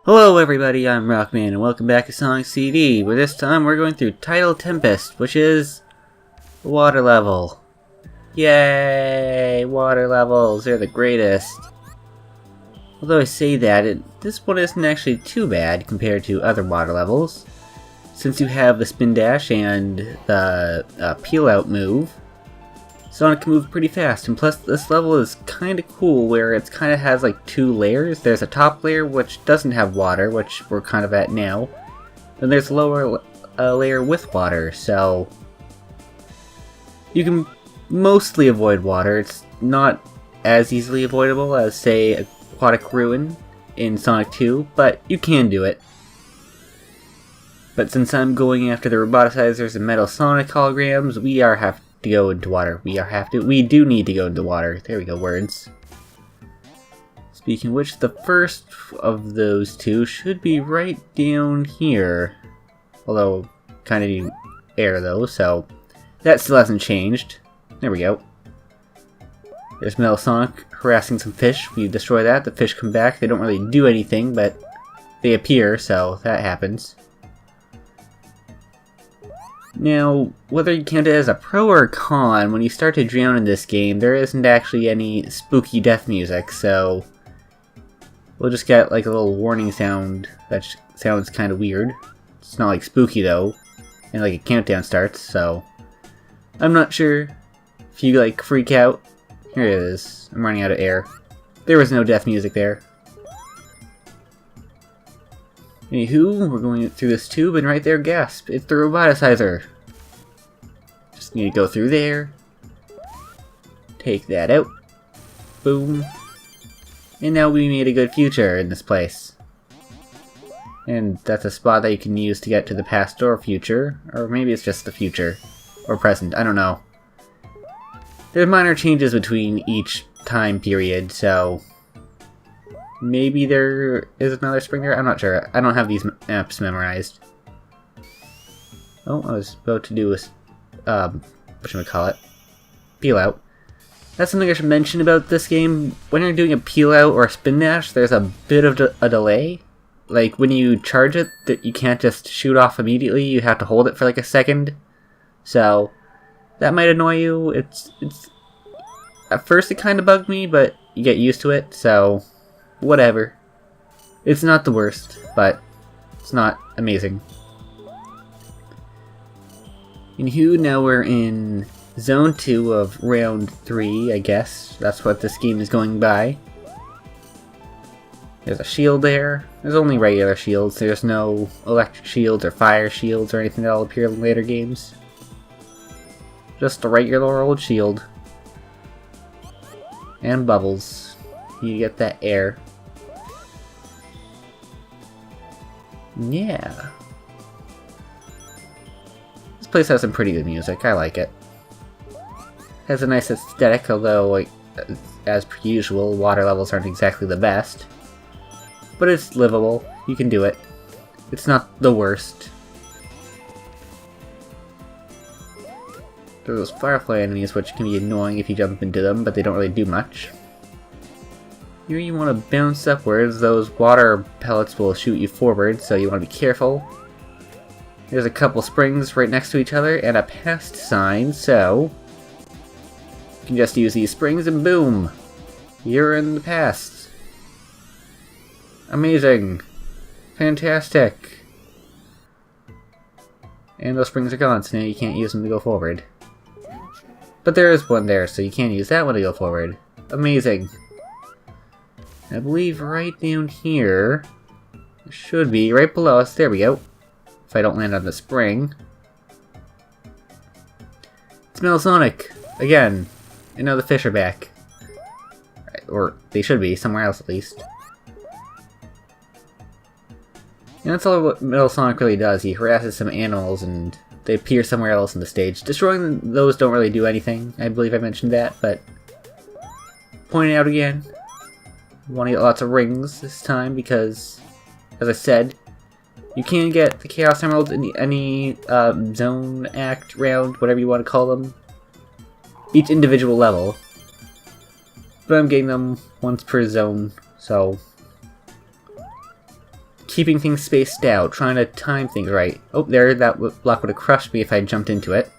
Hello everybody, I'm Rockman and welcome back to Sonic CD, where this time we're going through Tidal Tempest, which is water level. Yay! Water levels, they're the greatest. Although I say that, this one isn't actually too bad compared to other water levels. Since you have the spin dash and the peel out move, Sonic can move pretty fast, and plus this level is kinda cool where it kinda has like two layers. There's a top layer which doesn't have water, which we're kind of at now. Then there's a lower layer with water, so you can mostly avoid water. It's not as easily avoidable as, say, Aquatic Ruin in Sonic 2, but you can do it. But since I'm going after the roboticizers and Metal Sonic holograms, we have to go into water. We do need to go into water. There we go, words. Speaking of which, the first of those two should be right down here. Although, kind of need air though, so that still hasn't changed. There we go. There's Metal Sonic harassing some fish. We destroy that, the fish come back. They don't really do anything, but they appear, so that happens. Now, whether you count it as a pro or a con, when you start to drown in this game, there isn't actually any spooky death music, so we'll just get like a little warning sound that sounds kind of weird. It's not like spooky though, and like a countdown starts, so I'm not sure if you like freak out. Here it is. I'm running out of air. There was no death music there. Anywho, we're going through this tube, and right there, gasp, it's the roboticizer. Just need to go through there. Take that out. Boom. And now we made a good future in this place. And that's a spot that you can use to get to the past or future. Or maybe it's just the future. Or present, I don't know. There's minor changes between each time period, so maybe there is another spring there? I'm not sure. I don't have these maps memorized. Oh, I was about to do a, whatchamacallit? Peel out. That's something I should mention about this game. When you're doing a peel out or a spin dash, there's a bit of a delay. Like, when you charge it, that you can't just shoot off immediately, you have to hold it for like a second. So, that might annoy you. It's at first it kind of bugged me, but you get used to it, so whatever. It's not the worst, but it's not amazing. Anywho, now we're in Zone 2 of Round 3, I guess. That's what this game is going by. There's a shield there. There's only regular shields. There's no electric shields or fire shields or anything that'll appear in later games. Just a regular old shield. And bubbles. You get that air. Yeah. This place has some pretty good music. I like it. Has a nice aesthetic, although, like, as per usual, water levels aren't exactly the best. But it's livable. You can do it. It's not the worst. There are those firefly enemies which can be annoying if you jump into them, but they don't really do much. Here you want to bounce upwards. Those water pellets will shoot you forward, so you want to be careful. There's a couple springs right next to each other and a past sign, so you can just use these springs and boom! You're in the past. Amazing! Fantastic! And those springs are gone, so now you can't use them to go forward. But there is one there, so you can use that one to go forward. Amazing! I believe right down here, it should be right below us. There we go. If I don't land on the spring. It's Metal Sonic! Again! And now the fish are back. Or they should be, somewhere else at least. And that's all what Metal Sonic really does. He harasses some animals and they appear somewhere else on the stage. Destroying those don't really do anything. I believe I mentioned that, but pointing out again. Want to get lots of rings this time because, as I said, you can get the Chaos Emerald in any zone, act, round, whatever you want to call them. Each individual level. But I'm getting them once per zone, so keeping things spaced out, trying to time things right. Oh, there, that block would have crushed me if I jumped into it.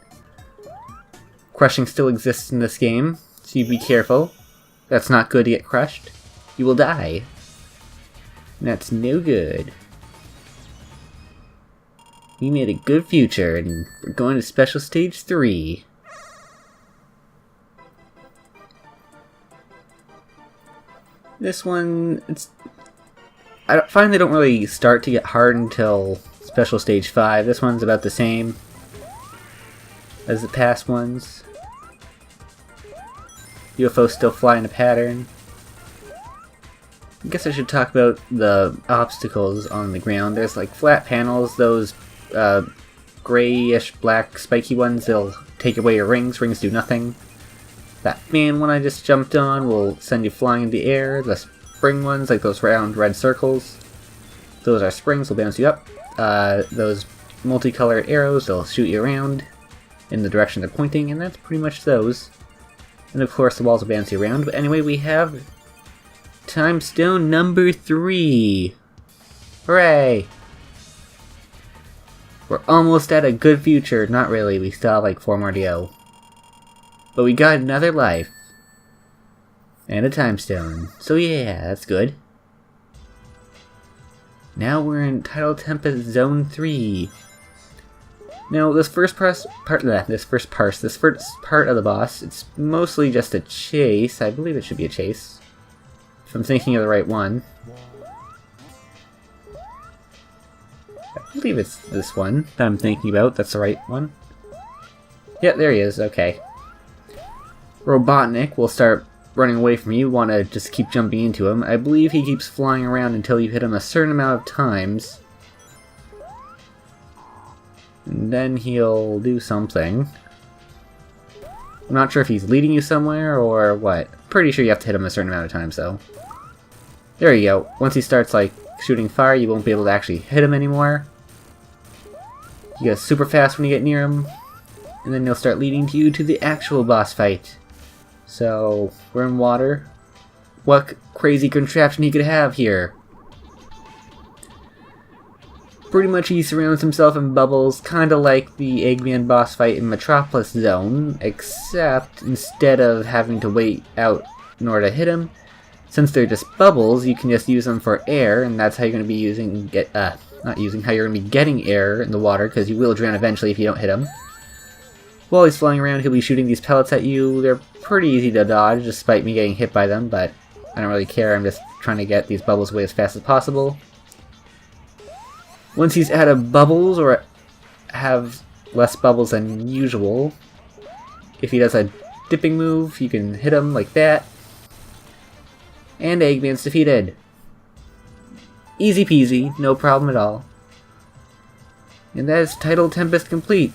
Crushing still exists in this game, so you be careful. That's not good to get crushed. You will die. And that's no good. We made a good future, and we're going to Special Stage 3. This one, I find they don't really start to get hard until Special Stage 5. This one's about the same as the past ones. UFOs still fly in a pattern. I guess I should talk about the obstacles on the ground. There's like flat panels, those grayish black spiky ones, they'll take away your rings. Rings do nothing. That fan one I just jumped on will send you flying in the air. The spring ones, like those round red circles, those are springs, will bounce you up. Those multicolored arrows, they'll shoot you around in the direction they're pointing, and that's pretty much those. And of course the walls will bounce you around. But anyway, we have time stone number 3. Hooray! We're almost at a good future. Not really, we still have like 4 more to go. But we got another life. And a time stone. So yeah, that's good. Now we're in Tidal Tempest Zone 3. Now this first part of the boss, it's mostly just a chase. I believe it should be a chase, if I'm thinking of the right one. I believe it's this one that I'm thinking about. That's the right one. Yeah, there he is. Okay. Robotnik will start running away from you. You want to just keep jumping into him. I believe he keeps flying around until you hit him a certain amount of times. And then he'll do something. I'm not sure if he's leading you somewhere or what. Pretty sure you have to hit him a certain amount of times, though. There you go. Once he starts, like, shooting fire, you won't be able to actually hit him anymore. He goes super fast when you get near him. And then he'll start leading you to the actual boss fight. So, we're in water. What crazy contraption he could have here. Pretty much he surrounds himself in bubbles, kinda like the Eggman boss fight in Metropolis Zone, except instead of having to wait out in order to hit him, since they're just bubbles, you can just use them for air, and that's how you're going to be how you're going to be getting air in the water, because you will drown eventually if you don't hit him. While he's flying around, he'll be shooting these pellets at you. They're pretty easy to dodge, despite me getting hit by them, but I don't really care. I'm just trying to get these bubbles away as fast as possible. Once he's out of bubbles, or have less bubbles than usual, if he does a dipping move, you can hit him like that. And Eggman's defeated. Easy peasy, no problem at all. And that is Tidal Tempest complete.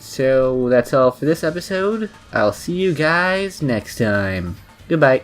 So that's all for this episode. I'll see you guys next time. Goodbye.